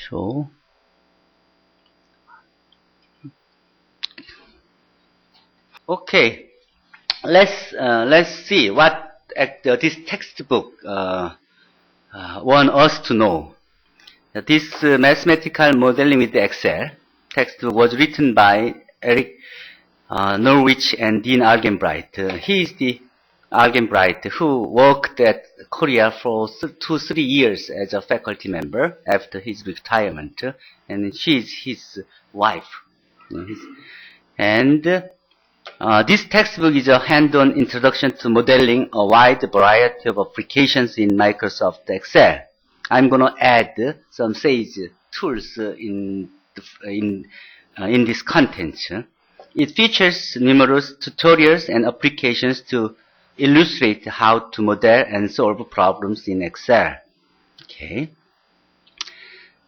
show. Okay, let's see what this textbook want us to know. This mathematical modeling with Excel textbook was written by Eric Norwich and Dean Argenbright. He is the Argenbright who worked at Korea for 2-3 years as a faculty member after his retirement, and she is his wife. And this textbook is a hands-on introduction to modeling a wide variety of applications in Microsoft Excel. I'm going to add some Sage tools in this content. It features numerous tutorials and applications to illustrate how to model and solve problems in Excel. Okay.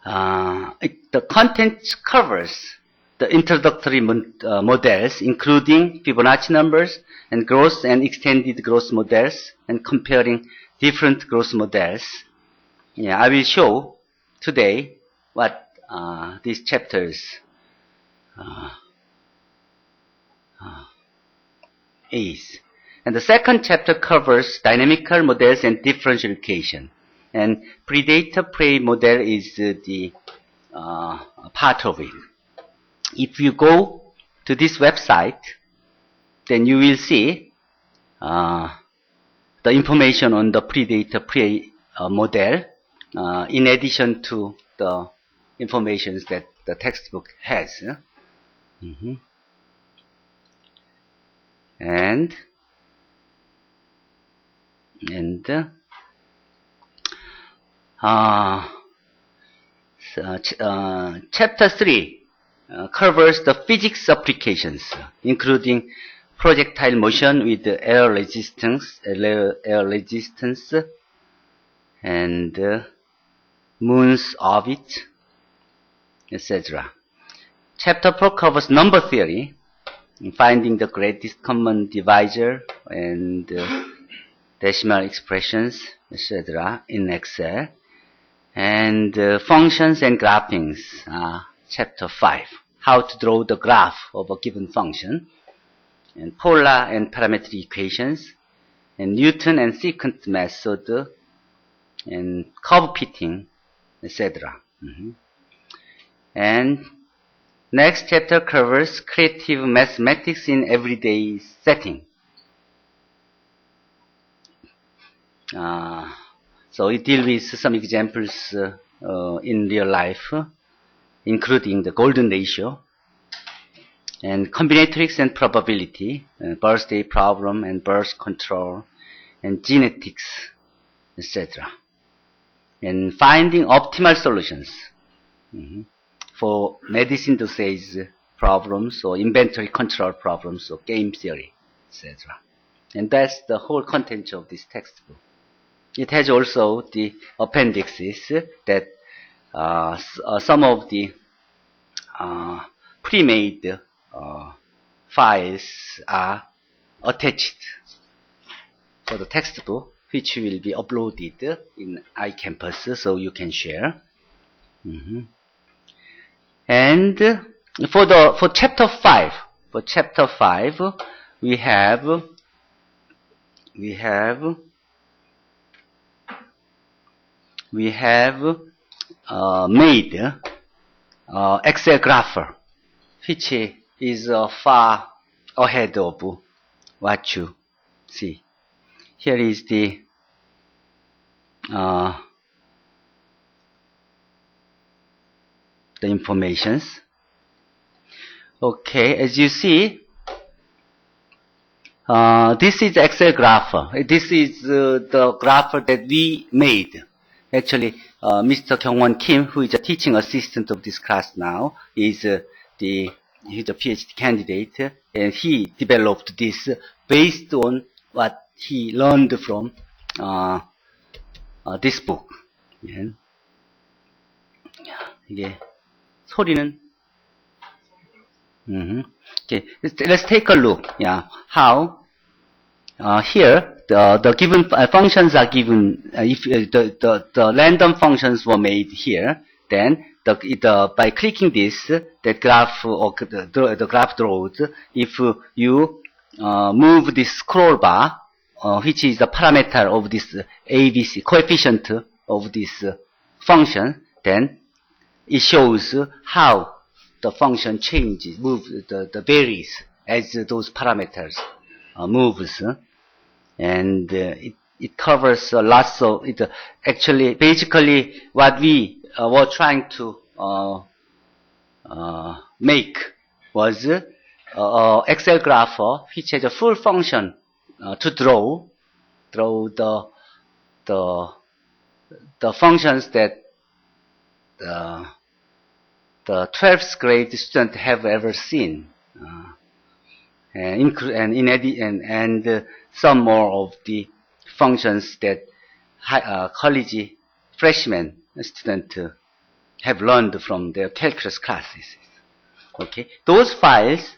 The content covers the introductory models, including Fibonacci numbers and gross and extended gross models, and comparing different gross models. Yeah, I will show today what these chapters is. And the second chapter covers dynamical models and differential equation. And predator-prey model is the part of it. If you go to this website, then you will see the information on the predator-prey model, in addition to the information that the textbook has. And chapter 3 covers the physics applications, including projectile motion with air resistance, and moon's orbit, etc. Chapter 4 covers number theory, finding the greatest common divisor and decimal expressions, etc. in Excel. And functions and graphings, chapter 5, how to draw the graph of a given function, and polar and parametric equations, and Newton and secant method, and curve fitting, etc. And next chapter covers creative mathematics in everyday setting. So it deals with some examples in real life, including the golden ratio, and combinatorics and probability, birthday problem and birth control, and genetics, etc. And finding optimal solutions for medicine dosage problems, or inventory control problems, or game theory, etc. And that's the whole content of this textbook. It has also the appendixes that some of the pre-made files are attached for the textbook, which will be uploaded in iCampus so you can share. And for chapter 5, we have made Excel grapher, which is far ahead of what you see. Here is the informations. Okay, as you see, this is Excel grapher. This is the grapher that we made. Actually, Mr. Kyungwon Kim, who is a teaching assistant of this class now, he's a PhD candidate, and he developed this based on what he learned from this book. 이게 소리는. Okay, let's take a look. How here the given functions are given. If the random functions were made here, then by clicking this, the graph or the graph draws. If you move this scroll bar, which is the parameter of this ABC coefficient of this function, then it shows how the function changes, the varies as those parameters moves, and it covers lots of it. Actually, basically, what we were trying to make was Excel graph which has a full function to draw the functions that the 12th grade student have ever seen, and some more of the functions that college freshman student have learned from their calculus classes. Okay, those files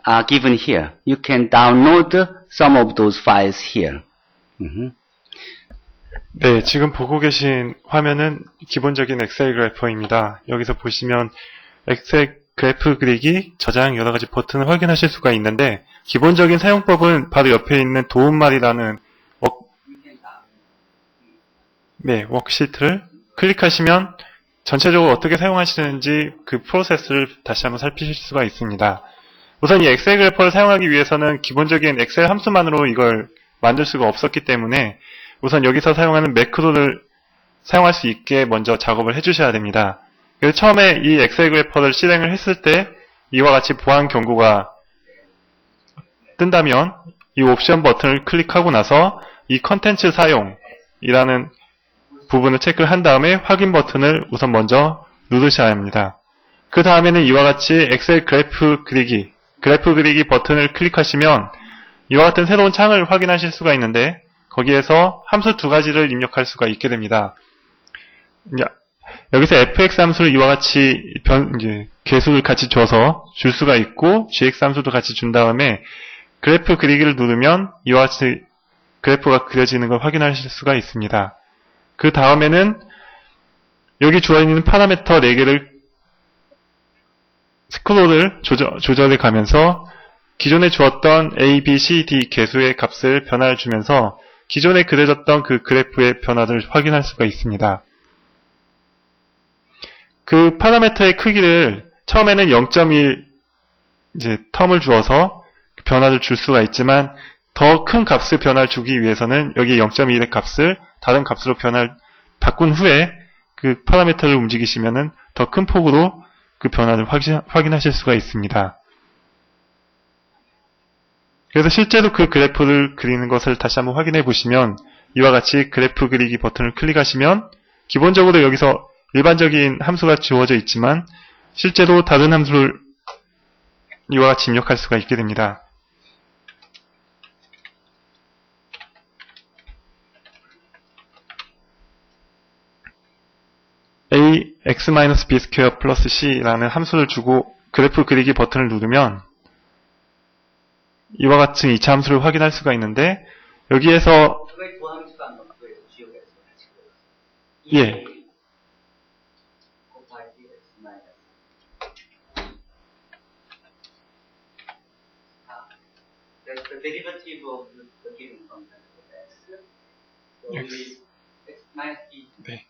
are given here. You can download some of those files here. 네, 지금 보고 계신 화면은 기본적인 엑셀 그래퍼입니다. 여기서 보시면 엑셀 그래프 그리기, 저장 여러 가지 버튼을 확인하실 수가 있는데, 기본적인 사용법은 바로 옆에 있는 도움말이라는 워크시트를 클릭하시면 전체적으로 어떻게 사용하시는지 그 프로세스를 다시 한번 살피실 수가 있습니다. 우선 이 엑셀 그래퍼를 사용하기 위해서는 기본적인 엑셀 함수만으로 이걸 만들 수가 없었기 때문에 우선 여기서 사용하는 매크로를 사용할 수 있게 먼저 작업을 해주셔야 됩니다. 그래서 처음에 이 엑셀 그래퍼를 실행을 했을 때 이와 같이 보안 경고가 뜬다면 이 옵션 버튼을 클릭하고 나서 이 컨텐츠 사용이라는 부분을 체크를 한 다음에 확인 버튼을 우선 먼저 누르셔야 합니다. 그 다음에는 이와 같이 엑셀 그래프 그리기 버튼을 클릭하시면 이와 같은 새로운 창을 확인하실 수가 있는데, 거기에서 함수 두 가지를 입력할 수가 있게 됩니다. 여기서 fx 함수를 이와 같이 개수를 같이 줘서 줄 수가 있고, gx 함수도 같이 준 다음에 그래프 그리기를 누르면 이와 같이 그래프가 그려지는 걸 확인하실 수가 있습니다. 그 다음에는 여기 주어있는 파라미터 4개를 스크롤을 조절해 가면서 기존에 주었던 A, B, C, D 개수의 값을 변화를 주면서 기존에 그려졌던 그 그래프의 변화를 확인할 수가 있습니다. 그 파라미터의 크기를 처음에는 0.1 텀을 주어서 변화를 줄 수가 있지만, 더 큰 값의 변화를 주기 위해서는 여기 0.1의 값을 다른 값으로 바꾼 후에 그 파라미터를 움직이시면은 더 큰 폭으로 그 변화를 확인하실 수가 있습니다. 그래서 실제로 그 그래프를 그리는 것을 다시 한번 확인해 보시면 이와 같이 그래프 그리기 버튼을 클릭하시면 기본적으로 여기서 일반적인 함수가 주어져 있지만 실제로 다른 함수를 이와 같이 입력할 수가 있게 됩니다. a x-b 스퀘어 플러스 c라는 함수를 주고 그래프 그리기 버튼을 누르면 이와 같은 2차 함수를 확인할 수가 있는데, 여기에서 예. 네.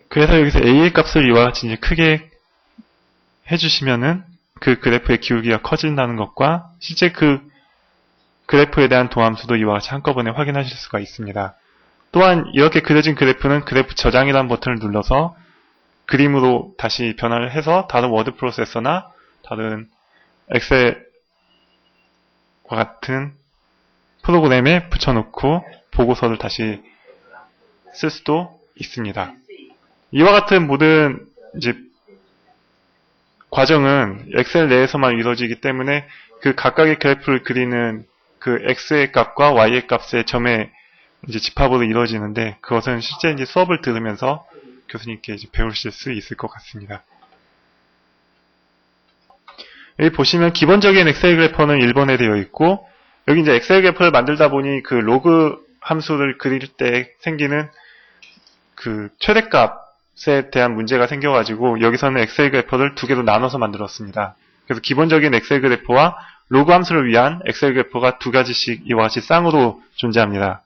그래서 여기서 a의 값을 이와 같이 이제 크게 해주시면은 그 그래프의 기울기가 커진다는 것과 실제 그 그래프에 대한 도함수도 이와 같이 한꺼번에 확인하실 수가 있습니다. 또한 이렇게 그려진 그래프는 그래프 저장이라는 버튼을 눌러서 그림으로 다시 변화를 해서 다른 워드 프로세서나 다른 엑셀과 같은 프로그램에 붙여놓고 보고서를 다시 쓸 수도 있습니다. 이와 같은 모든 과정은 엑셀 내에서만 이루어지기 때문에 그 각각의 그래프를 그리는 그 x의 값과 y의 값의 점의 집합으로 이루어지는데, 그것은 실제 수업을 들으면서 교수님께 배우실 수 있을 것 같습니다. 여기 보시면 기본적인 엑셀 그래퍼는 1번에 되어 있고, 여기 이제 엑셀 그래퍼를 만들다 보니 그 로그 함수를 그릴 때 생기는 그 최대값에 대한 문제가 생겨가지고 여기서는 엑셀 그래퍼를 두 개로 나눠서 만들었습니다. 그래서 기본적인 엑셀 그래퍼와 로그 함수를 위한 엑셀 그래퍼가 두 가지씩 이와 같이 쌍으로 존재합니다.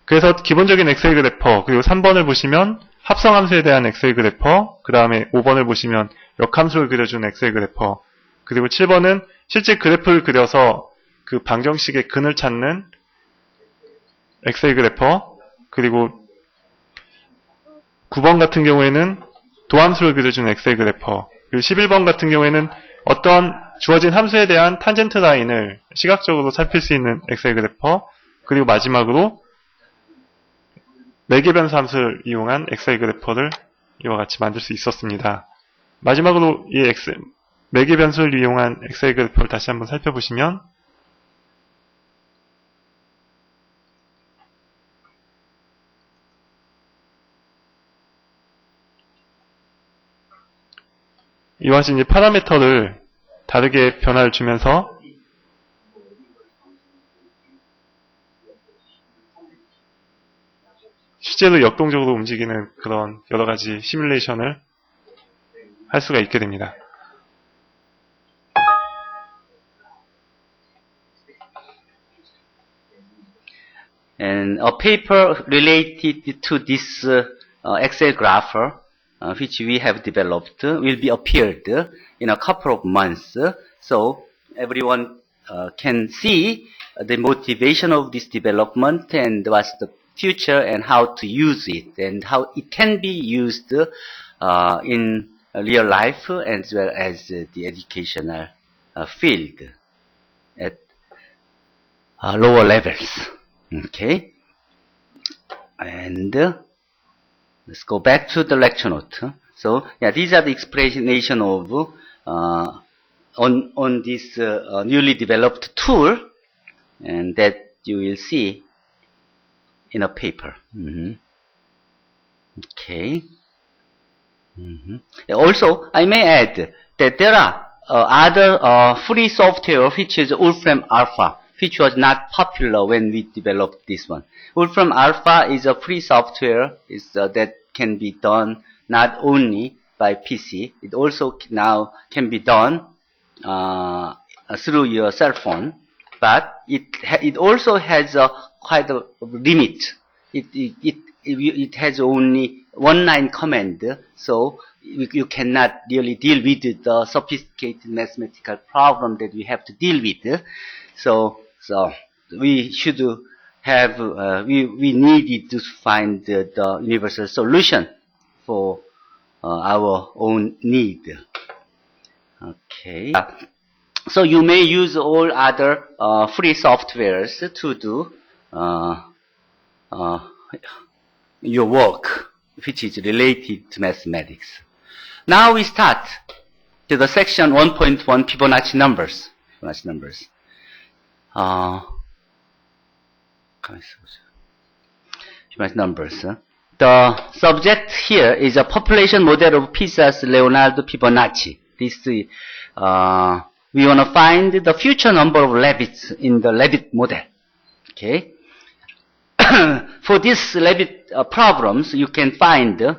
그래서 기본적인 엑셀 그래퍼, 그리고 3번을 보시면 합성 함수에 대한 엑셀 그래퍼, 그 다음에 5번을 보시면 역함수를 그려준 엑셀 그래퍼, 그리고 7번은 실제 그래프를 그려서 그 방정식의 근을 찾는 엑셀 그래퍼, 그리고 9번 같은 경우에는 도함수를 그려준 엑셀 그래퍼, 그리고 11번 같은 경우에는 어떤 주어진 함수에 대한 탄젠트 라인을 시각적으로 살필 수 있는 엑셀 그래퍼, 그리고 마지막으로 매개 변수 함수를 이용한 엑셀 그래퍼를 이와 같이 만들 수 있었습니다. 마지막으로 이 매개 변수를 이용한 엑셀 그래퍼를 다시 한번 살펴보시면 이와 같이 이제 파라미터를 다르게 변화를 주면서 실제로 역동적으로 움직이는 그런 여러 가지 시뮬레이션을 할 수가 있게 됩니다. And a paper related to this Excel grapher, which we have developed, will be appeared in a couple of months. So everyone can see the motivation of this development and what's the future and how to use it and how it can be used in real life as well as the educational field at lower levels. Okay, and let's go back to the lecture note. So yeah, these are the explanation of on this newly developed tool, and that you will see in a paper. Okay. Also, I may add that there are other free software which is Wolfram Alpha, which was not popular when we developed this one. Wolfram Alpha is a free software that can be done not only by PC, it also now can be done through your cell phone, but it also has quite a limit. It has only one-line command, so you cannot really deal with the sophisticated mathematical problem that we have to deal with. So we should have, we needed to find the universal solution for our own need. Okay. So you may use all other free softwares to do your work, which is related to mathematics. Now we start to the section 1.1 Fibonacci numbers. Fibonacci numbers. Fibonacci numbers. The subject here is a population model of Pisa's Leonardo Fibonacci. This we want to find the future number of Levitt in the Levitt model. Okay. For this Levitt problems, you can find the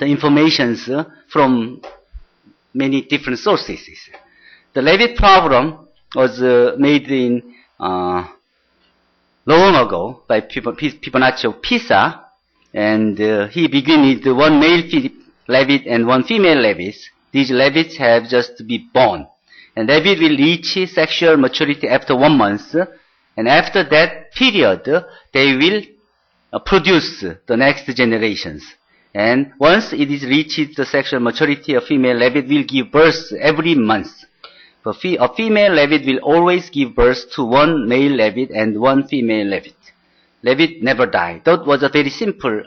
informations from many different sources. The Levitt problem was made in long ago by Fibonacci of Pisa, and he began with one male Levitt and one female Levitt. These Levitts have just been born, and Levitt will reach sexual maturity after 1 month, and after that period, they will produce the next generations. And once it is reached the sexual maturity, a female Levitt will give birth every month. A female Levitt will always give birth to one male Levitt and one female Levitt. Levitt never die. That was a very simple,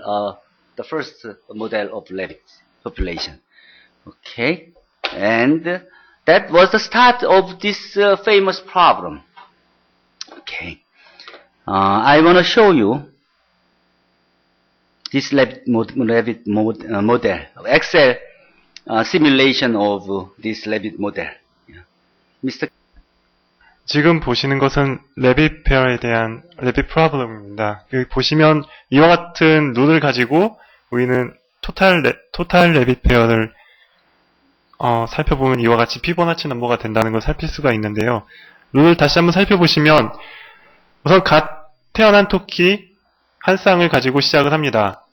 the first model of Levitt population. Okay, and that was the start of this famous problem. Okay, I want to show you this Levitt model, Excel simulation of this Levitt model. Mr. 지금 보시는 것은 레빗 페어에 대한 레빗 프로블럼입니다. 여기 보시면 이와 같은 룰을 가지고 우리는 토탈 레빗 페어를 살펴보면 이와 같이 피보나치 넘버가 된다는 걸 살필 수가 있는데요. 룰을 다시 한번 살펴보시면 우선 갓 태어난 토끼 한 쌍을 가지고 시작을 합니다.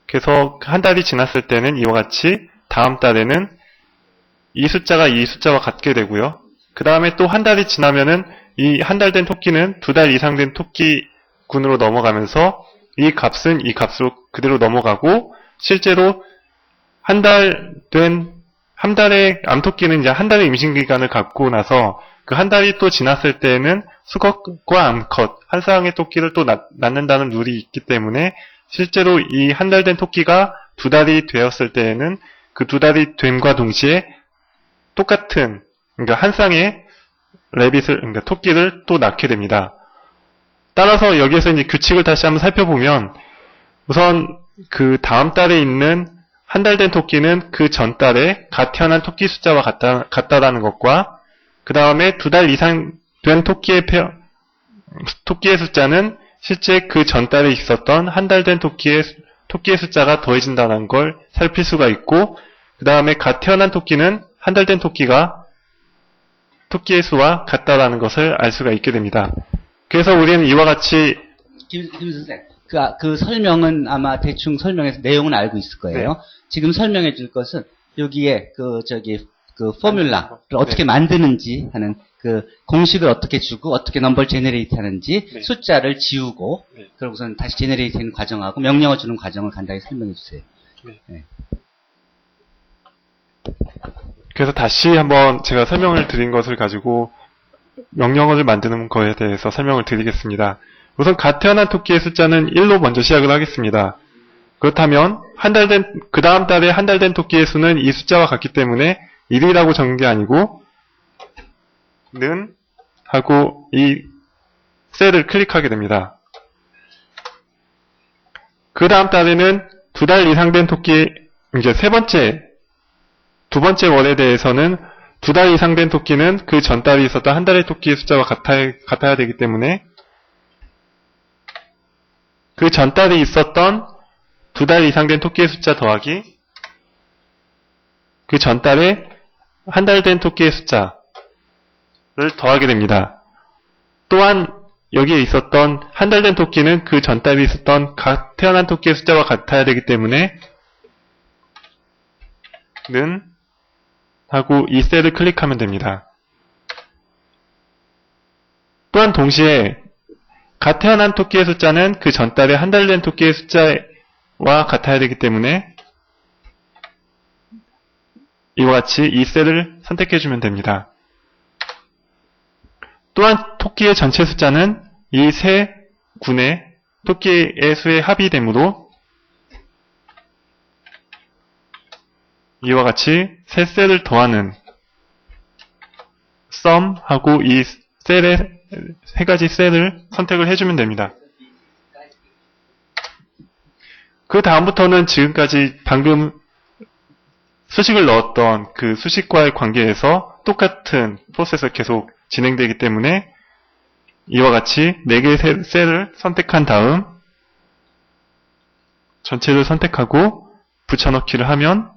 그래서 한 달이 지났을 때는 이와 같이 다음 달에는 이 숫자가 이 숫자와 같게 되고요. 그 다음에 또 한 달이 지나면은 이 한 달 된 토끼는 두 달 이상 된 토끼군으로 넘어가면서 이 값은 이 값으로 그대로 넘어가고 실제로 한 달의 암토끼는 이제 한 달의 임신기간을 갖고 나서 그 한 달이 또 지났을 때에는 수컷과 암컷 한 쌍의 토끼를 또 낳는다는 룰이 있기 때문에 실제로 이 한 달 된 토끼가 두 달이 되었을 때에는 그 두 달이 됨과 동시에 똑같은 그러니까 한 쌍의 그러니까 토끼를 또 낳게 됩니다. 따라서 여기에서 이제 규칙을 다시 한번 살펴보면 우선 그 다음 달에 있는 한 달 된 토끼는 그 전 달에 갓 태어난 토끼 숫자와 같다라는 것과 그 다음에 두 달 이상 된 토끼의 숫자는 실제 그 전 달에 있었던 한 달 된 토끼의 숫자가 더해진다는 걸 살필 수가 있고 그 다음에 갓 태어난 토끼는 한 달 된 토끼의 수와 같다라는 것을 알 수가 있게 됩니다. 그래서 우리는 이와 같이 김 선생, 그 설명은 아마 대충 설명해서 내용은 알고 있을 거예요. 네. 지금 설명해 줄 것은 여기에 그 포뮬라를 어떻게 만드는지 하는 그 공식을 어떻게 주고 어떻게 넘버를 제너레이트 하는지 네. 숫자를 지우고 네. 그러고선 다시 제너레이트 하는 과정하고 명령어 주는 과정을 간단히 설명해 주세요. 네. 네. 그래서 다시 한번 제가 설명을 드린 것을 가지고 명령어를 만드는 거에 대해서 설명을 드리겠습니다. 우선 갓 태어난 토끼의 숫자는 1로 먼저 시작을 하겠습니다. 그렇다면 그 다음 달에 한 달 된 토끼의 수는 이 숫자와 같기 때문에 1이라고 적은 게 아니고 는 하고 이 셀을 클릭하게 됩니다. 그 다음 달에는 두 달 이상 된 토끼 이제 두 번째 월에 대해서는 두 달 이상 된 토끼는 그 전 달에 있었던 한 달의 토끼의 숫자와 같아야 되기 때문에 그 전 달에 있었던 두 달 이상 된 토끼의 숫자 더하기 그 전 달에 한 달 된 토끼의 숫자를 더하게 됩니다. 또한 여기에 있었던 한 달 된 토끼는 그 전 달에 있었던 갓 태어난 토끼의 숫자와 같아야 되기 때문에 는 하고 이 셀을 클릭하면 됩니다. 또한 동시에 갓 태어난 토끼의 숫자는 그 전 달에 한 달 된 토끼의 숫자와 같아야 되기 때문에 이와 같이 이 셀을 선택해주면 됩니다. 또한 토끼의 전체 숫자는 이 세 군의 토끼의 수의 합이 되므로 이와 같이 세 셀을 더하는 sum하고 이 셀의 세 가지 셀을 선택을 해주면 됩니다. 그 다음부터는 지금까지 방금 수식을 넣었던 그 수식과의 관계에서 똑같은 프로세스가 계속 진행되기 때문에 이와 같이 4개의 셀을 선택한 다음 전체를 선택하고 붙여넣기를 하면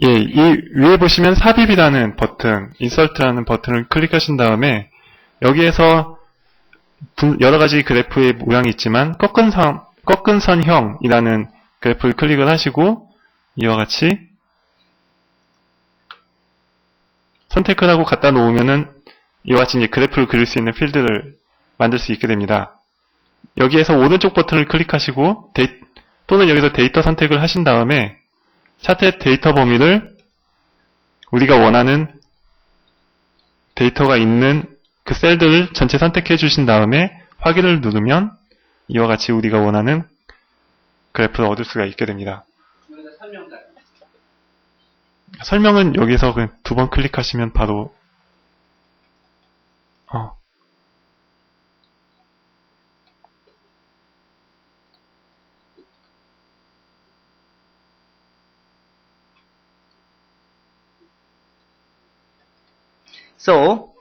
예, 이 위에 보시면 삽입이라는 버튼, 인설트라는 버튼을 클릭하신 다음에 여기에서 여러 가지 그래프의 모양이 있지만 꺾은 선형이라는 그래프를 클릭을 하시고 이와 같이 선택을 하고 갖다 놓으면은 이와 같이 이제 그래프를 그릴 수 있는 필드를 만들 수 있게 됩니다. 여기에서 오른쪽 버튼을 클릭하시고 또는 여기서 데이터 선택을 하신 다음에 차트의 데이터 범위를 우리가 원하는 데이터가 있는 그 셀들을 전체 선택해 주신 다음에 확인을 누르면 이와 같이 우리가 원하는 그래프를 얻을 수가 있게 됩니다. 설명은 여기서 그냥 2번 클릭하시면 바로 So,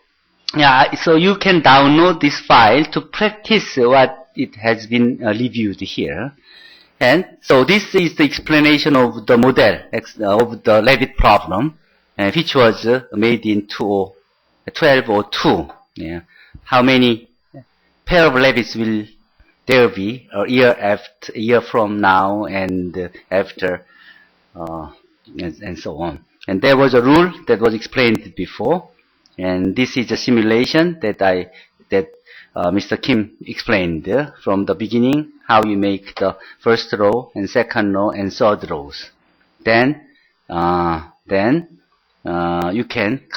yeah, so you can download this file to practice what it has been reviewed here. And so this is the explanation of the model of the Levitt problem, which was made in 1202. Yeah. How many pair of Levitts will there be a year from now and after, and so on. And there was a rule that was explained before. And this is a simulation that Mr. Kim explained from the beginning, how you make the first row and second row and third rows. Then you can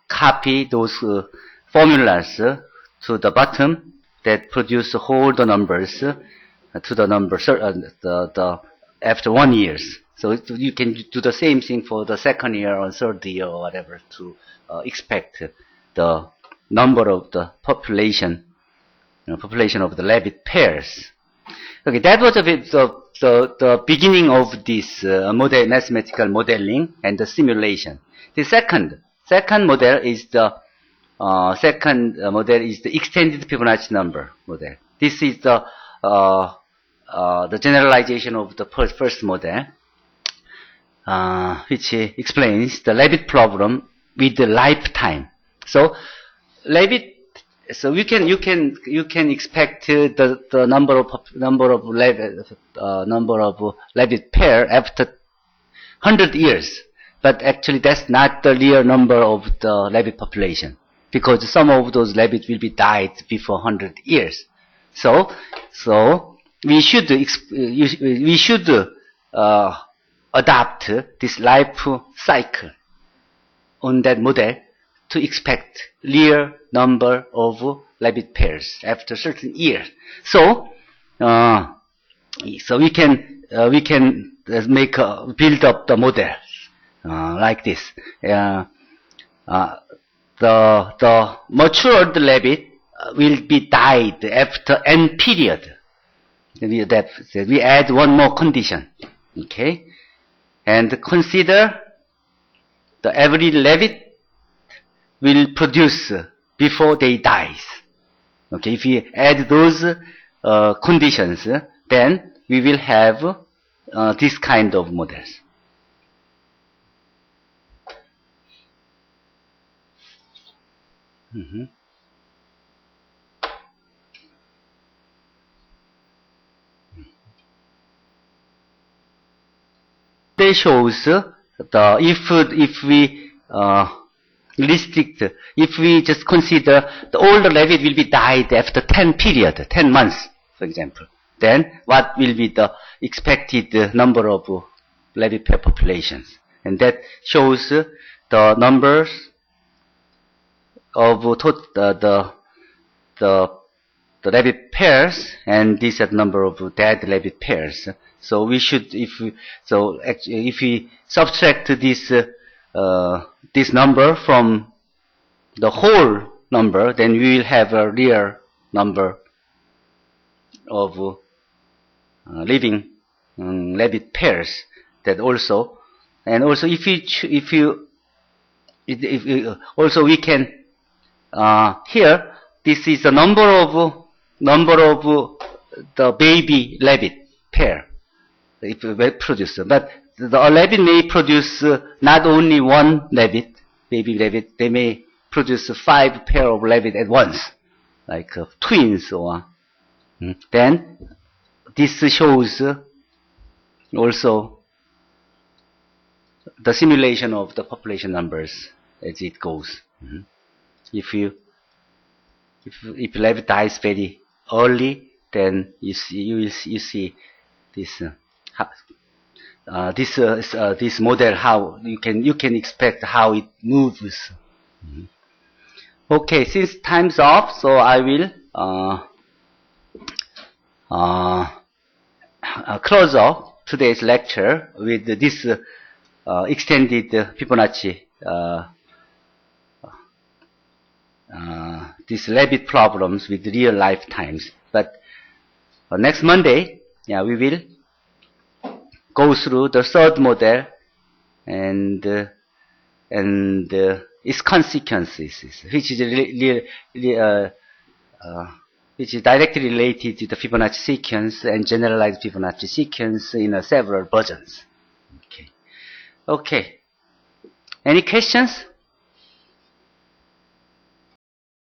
copy those formulas to the bottom that produce all the numbers to the number after 1 year. So you can do the same thing for the second year or third year or whatever to expect the number of the population of the Levitt pairs. Okay, that was a bit the beginning of this mathematical modeling and the simulation. The second model is the extended Fibonacci number model. This is the generalization of the first model. Which explains the Levitt problem with the lifetime. So Levitt, so you can expect the number of Levitt pair after 100 years, but actually that's not the real number of the Levitt population, because some of those Levitt will be died before 100 years. So we should adopt this life cycle on that model to expect real number of Levitt pairs after certain years. So we can build up the model like this. The matured Levitt will be died after n period. We add one more condition. Okay. And consider the every Levitt will produce before they dies. Okay, if we add those conditions, then we will have this kind of models. They shows if we restrict, if we just consider the older Levitt will be died after 10 months, for example, then what will be the expected number of Levitt pair populations? And that shows the numbers of the Levitt pairs, and this is the number of dead Levitt pairs. So we should, if we subtract this number from the whole number, then we will have a real number of living Levitt pairs. That also, and also also we can here this is the number of the baby Levitt pair. If we produce, but the Levitt may produce not only one Levitt, baby Levitt, they may produce 5 pair of Levitt at once, like twins or. Then this shows also the simulation of the population numbers as it goes. If Levitt dies very early, then you see this. This model, how you can expect how it moves. Okay, since time's up, so I will close up today's lecture with this extended Fibonacci, these rabbit problems with real life times. But next Monday, we will go through the third model and its consequences, which is directly related to the Fibonacci sequence and generalized Fibonacci sequence in several versions. Okay. Any questions?